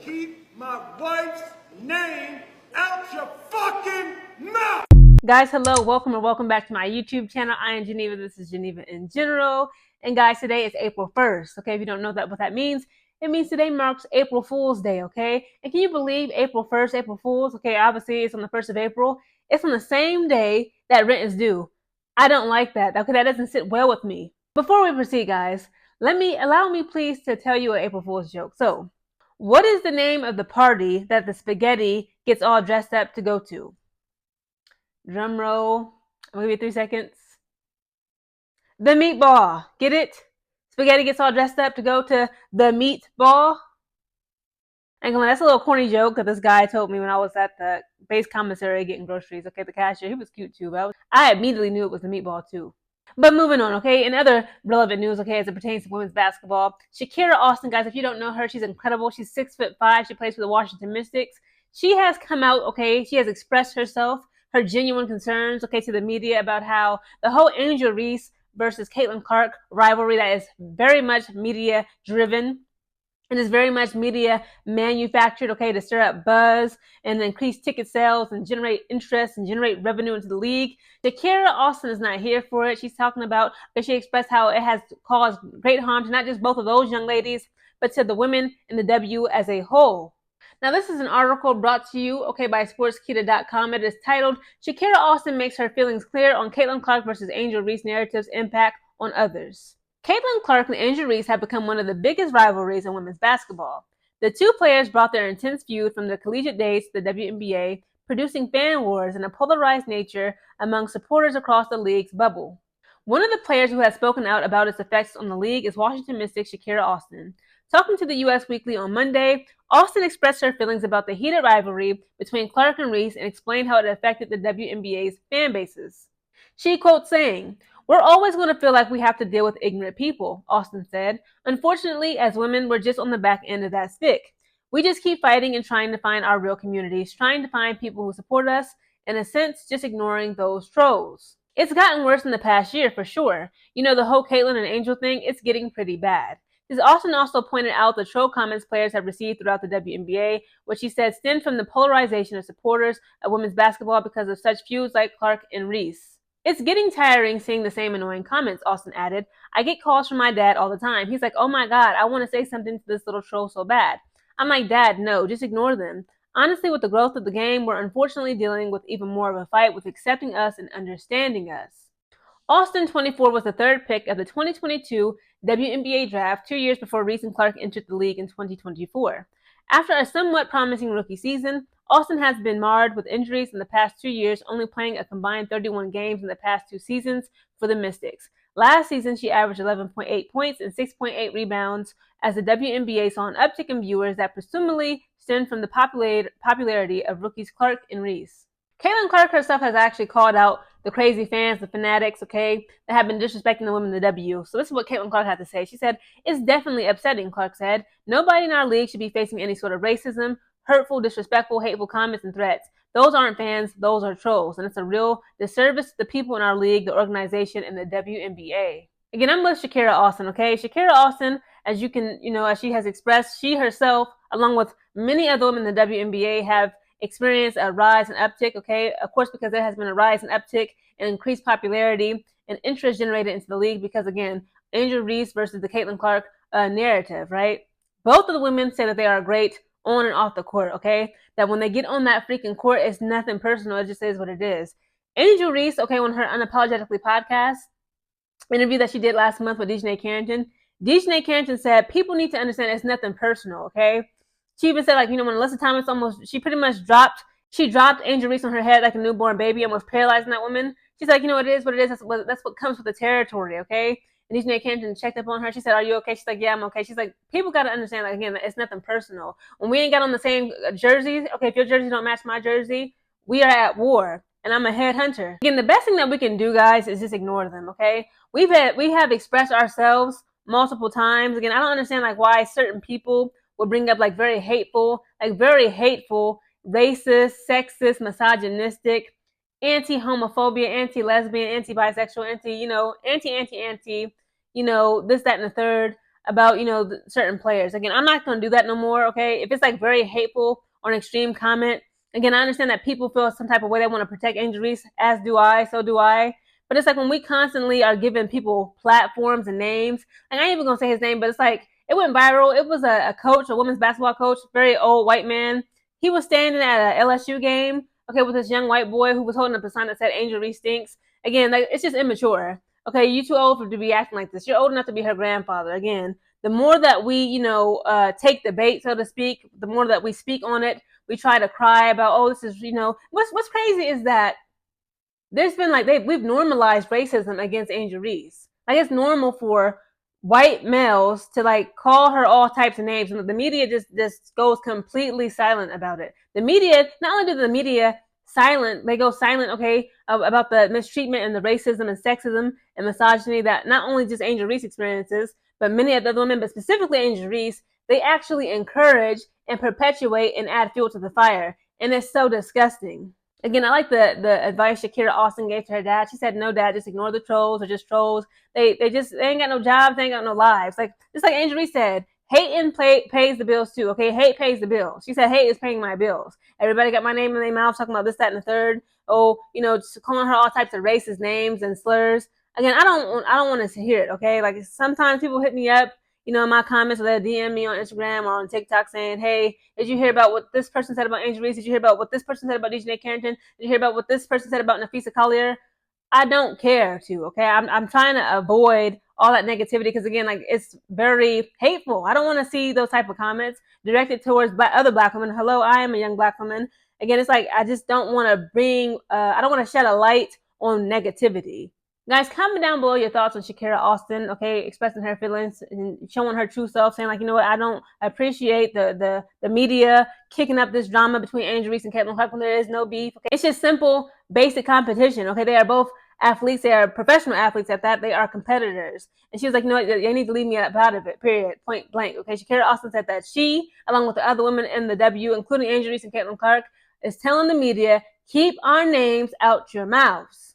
Keep my wife's name out your fucking mouth! Guys, hello, welcome or welcome back to my YouTube channel. I am Geneva. This is Geneva in General. And guys, today is April 1st. Okay, if you don't know what that means, it means today marks April Fool's Day. Okay, and can you believe April 1st, April Fool's? Okay, obviously it's on the 1st of April. It's on the same day that rent is due. I don't like that. Okay, that doesn't sit well with me. Before we proceed, guys, allow me please to tell you an April Fool's joke. So, what is the name of the party that the spaghetti gets all dressed up to go to? Drum roll. I'll give you 3 seconds. The meatball. Get it? Spaghetti gets all dressed up to go to the meatball. And that's a little corny joke because this guy told me when I was at the base commissary getting groceries. Okay, the cashier, he was cute too, but I immediately knew it was the meatball too. But moving on, okay, in other relevant news, okay, as it pertains to women's basketball, Shakira Austin, guys, if you don't know her, she's incredible. She's 6'5". She plays for the Washington Mystics. She has come out, okay, she has expressed herself, her genuine concerns, okay, to the media about how the whole Angel Reese versus Caitlin Clark rivalry that is very much media driven and is very much media manufactured, okay, to stir up buzz and increase ticket sales and generate interest and generate revenue into the league. Shakira Austin is not here for it. She's talking about that she expressed how it has caused great harm to not just both of those young ladies, but to the women in the W as a whole. Now, this is an article brought to you, okay, by sportskita.com. It is titled, Shakira Austin Makes Her Feelings Clear on Caitlin Clark versus Angel Reese Narrative's Impact on Others. Caitlin Clark and Angel Reese have become one of the biggest rivalries in women's basketball. The two players brought their intense feud from their collegiate days to the WNBA, producing fan wars and a polarized nature among supporters across the league's bubble. One of the players who has spoken out about its effects on the league is Washington Mystics' Shakira Austin. Talking to the U.S. Weekly on Monday, Austin expressed her feelings about the heated rivalry between Clark and Reese and explained how it affected the WNBA's fan bases. She quotes saying, "We're always going to feel like we have to deal with ignorant people," Austin said. "Unfortunately, as women, we're just on the back end of that stick. We just keep fighting and trying to find our real communities, trying to find people who support us, in a sense, just ignoring those trolls. It's gotten worse in the past year, for sure. You know, the whole Caitlin and Angel thing, it's getting pretty bad." Austin also pointed out the troll comments players have received throughout the WNBA, which he said stemmed from the polarization of supporters of women's basketball because of such feuds like Clark and Reese. "It's getting tiring seeing the same annoying comments," Austin added. "I get calls from my dad all the time. He's like, 'Oh my God, I want to say something to this little troll so bad.' I'm like, 'Dad, no, just ignore them.' Honestly, with the growth of the game, we're unfortunately dealing with even more of a fight with accepting us and understanding us." Austin, 24, was the third pick of the 2022 WNBA draft 2 years before Reese and Clark entered the league in 2024. After a somewhat promising rookie season, Austin has been marred with injuries in the past 2 years, only playing a combined 31 games in the past 2 seasons for the Mystics. Last season, she averaged 11.8 points and 6.8 rebounds as the WNBA saw an uptick in viewers that presumably stemmed from the popularity of rookies Clark and Reese. Caitlin Clark herself has actually called out the crazy fans, the fanatics, okay, that have been disrespecting the women in the W. So this is what Caitlin Clark had to say. She said, "It's definitely upsetting," Clark said. "Nobody in our league should be facing any sort of racism, hurtful, disrespectful, hateful comments and threats. Those aren't fans, those are trolls. And it's a real disservice to the people in our league, the organization, and the WNBA." Again, I'm with Shakira Austin, okay? Shakira Austin, as you can, as she has expressed, she herself, along with many other women in the WNBA, have experienced a rise and uptick, okay? Of course, because there has been a rise and uptick and increased popularity and interest generated into the league because, again, Angel Reese versus the Caitlin Clark narrative, right? Both of the women say that they are great on and off the court, okay? That when they get on that freaking court, it's nothing personal. It just is what it is. Angel Reese, okay, on her Unapologetically podcast interview that she did last month with DJ Carrington said, "People need to understand it's nothing personal, okay?" She even said, when Alyssa Thomas she pretty much dropped Angel Reese on her head like a newborn baby, almost paralyzing that woman. She's like, it is what it is. That's what comes with the territory, okay? And DJ Carrington checked up on her. She said, "Are you okay?" She's like, "Yeah, I'm okay." She's like, people got to understand, again, that it's nothing personal. When we ain't got on the same jerseys, okay, if your jersey don't match my jersey, we are at war. And I'm a headhunter. Again, the best thing that we can do, guys, is just ignore them, okay? We have expressed ourselves multiple times. Again, I don't understand why certain people will bring up very hateful, racist, sexist, misogynistic, anti-homophobia, anti-lesbian, anti-bisexual, anti, this, that, and the third about, certain players. Again, I'm not going to do that no more, okay? If it's like very hateful or an extreme comment, again, I understand that people feel some type of way, they want to protect Angel Reese, as do I, so do I. But it's like when we constantly are giving people platforms and names, and I ain't even going to say his name, but it's like, it went viral. It was a coach, a women's basketball coach, very old white man. He was standing at a LSU game, okay, with this young white boy who was holding up a sign that said Angel Reese stinks. Again, like, it's just immature. Okay, you too old to be acting like this. You're old enough to be her grandfather. Again, the more that we, take the bait, so to speak, the more that we speak on it, we try to cry about, oh, this is, what's crazy is that there's been like, we've normalized racism against Angel Reese. Like, it's normal for white males to like call her all types of names, and the media just goes completely silent about it. The media, not only do the media they go silent, okay, about the mistreatment and the racism and sexism and misogyny that not only just Angel Reese experiences, but many of the other women, but specifically Angel Reese, they actually encourage and perpetuate and add fuel to the fire. And it's so disgusting. Again, I like the advice Shakira Austin gave to her dad. She said, no, dad, just ignore the trolls. Or just trolls. They ain't got no jobs, they ain't got no lives. Like, just like Angel Reese said, hating pays the bills too, okay? Hate pays the bills. She said, hate is paying my bills. Everybody got my name in their mouth talking about this, that, and the third. Oh, just calling her all types of racist names and slurs. Again, I don't want to hear it, okay? Like, sometimes people hit me up, in my comments, or they'll DM me on Instagram or on TikTok saying, hey, did you hear about what this person said about Angel Reese? Did you hear about what this person said about DJ Carrington? Did you hear about what this person said about Nafisa Collier? I don't care to, okay? I'm trying to avoid all that negativity because, again, like, it's very hateful. I don't want to see those type of comments directed towards other Black women. Hello, I am a young Black woman. Again, it's like, I just don't want to I don't want to shed a light on negativity. Guys, comment down below your thoughts on Shakira Austin, okay, expressing her feelings and showing her true self, saying, like, you know what, I don't appreciate the media kicking up this drama between Angel Reese and Caitlin Clark when there is no beef. Okay? It's just simple, basic competition, okay? They are both athletes. They are professional athletes at that. They are competitors. And she was like, you know what, they need to leave me out of it, period, point blank, okay? Shakira Austin said that she, along with the other women in the W, including Angel Reese and Caitlin Clark, is telling the media, keep our names out your mouths.